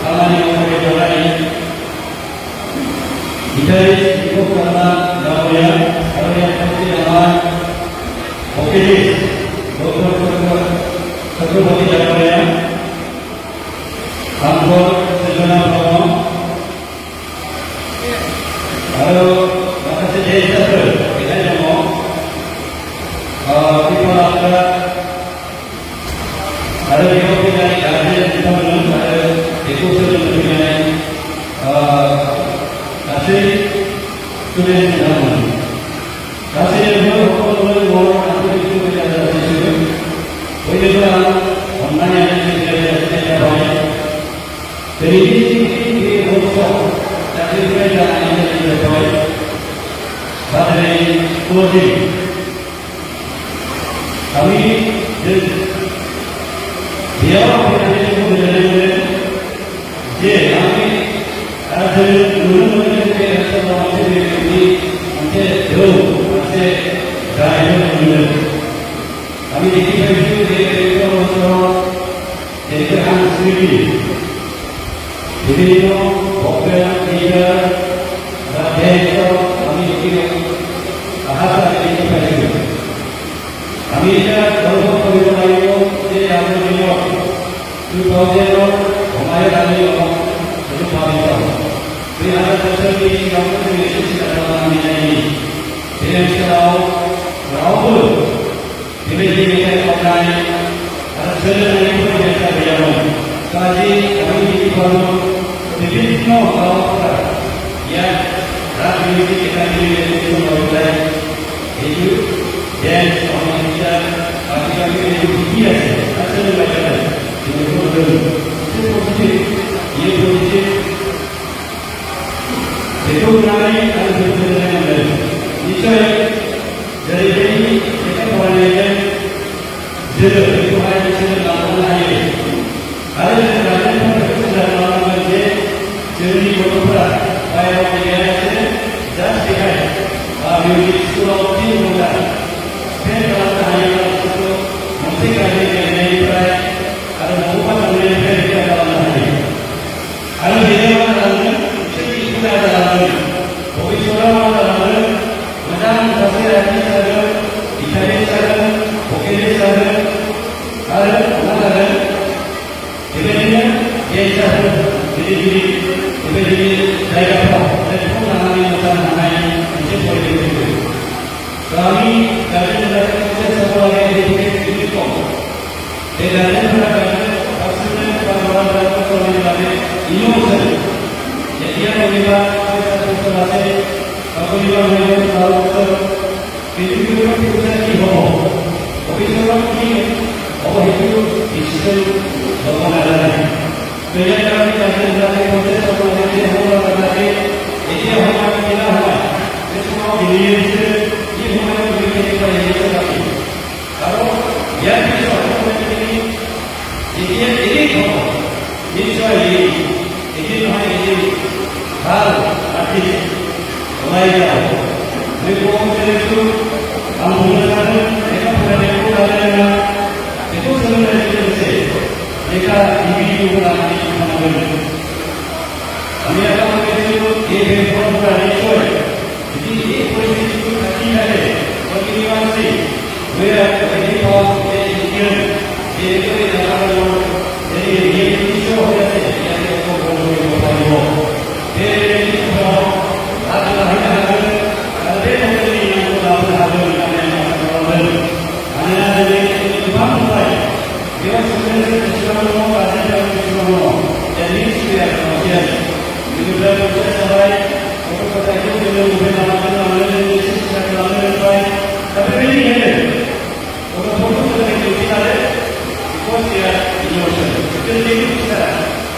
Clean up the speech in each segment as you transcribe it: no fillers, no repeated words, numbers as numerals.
खामानि मावबाय थानाय गिटारिस्ट बिखौफोरा दावबाया आरो फारसे आंहा भकेलिस्ट डक्टर चक्रवर्ती दावबाया आंखौ सजना दङ आरो माखासे देशफोर बेहाय दङ बिफानफोरा आरो बेयाव फैनाय गार्जेन बिथांमोन आरो बेखौ सोलोंनो फैनाय गासै स्टुडेन्ट बिथांमोन गासैबो সকলোৱে বৰ আন্তৰিক जासिगोन बयनोबो आं अननाय आरो सिबिनाय जाबाय दिनैनि बे हरखौ जाहाथे जानानै जाबाय दा दिनै क्लजिं kami dia faynaनै बुंनो जे kami ada dulu मोनसे मोनसे जौ मोनसे गायनो मोनो kami देखिबायदि जे बेखौ आं स्मृति बिदिनो भक्तया टिचार दा देशो kami देखिबाय bahasa देखिबाय kami kalau berbicara जे yang beliau 2000 kemarin kami belum tahu. Jadi ada sesuatu yang kami sudah dalam ini. Dengan sekarang berapa? Diberi kita online. Ada sesuatu yang kita belajar. Kaji kami di perlu diberi tahu ya. Rapi kita diberi tahu itu dan orang kita kami itu dia asal belajar. Itu positif. Ia positif. Itu mengenai kalau berbicara niscaya dari ini kita boleh jadi itu hanya sesuatu lain. Ada sesuatu yang sudah lama jadi berubah. Baik dia dan sekarang kami sudah tiba. Saya hanya untuk mengajarkan ini ada beberapa yang kita lakukan. Kalau dia lakukan, kita lakukan. Bagi orang lakukan, macam kasih saja, dicari saja, okey saja, ada mana? Sebenarnya dia saja, jadi saya apa? Saya pun namanya macam namanya, macam boleh. Kami dari sekolah yang di dengan hasilnya pengalaman dan pengalaman inovasi. Jadi yang kita selesai, apabila kita tahu itu kita hidup. Apabila itu digital bagaimana? Bila kami melakukan proses sekolah ini, orang berkata, ini orang kita apa? Semua diri ini orang kita yang lagi. Kalau yang kita ini hal artis lainnya. Mereka itu menggunakan mereka menggunakan itu sebenarnya mereka individu berani mengambil. Kami akan mengambil ini berani soal. Jadi ini posisi itu tidak ada. Bagi masih mereka ini pas ini ini adalah jadi ini show ada yang kita boleh buat. Jadi kita ada yang yang kita boleh hanya dari bangkai. Dia sebenarnya semua ada yang semua. Jadi sudah kemudian itu dalam sesuai untuk kita itu belum benar-benar baik. Tapi ini ada. Untuk kita ada dia emotion. Jadi kita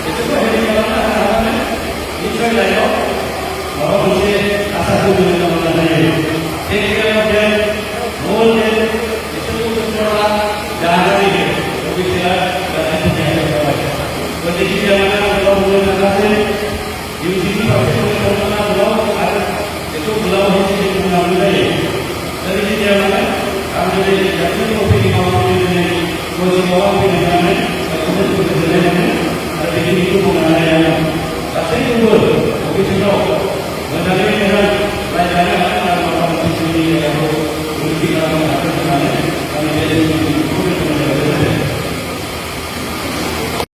itu hari malam itu lalu orang mesti asal dulu nama dia. Dia boleh itu semua jangan ini. Tapi kita tidak ada. Jadi kita kalau boleh nakasi di sini pasti orang belum ada itu belum itu mengambil. Jadi kita kami jadi kopi di bawah ini. Kalau orang punya itu mengenai yang saya tunggu, mungkin sudah mengenai dengan rancangan dalam kompetisi yang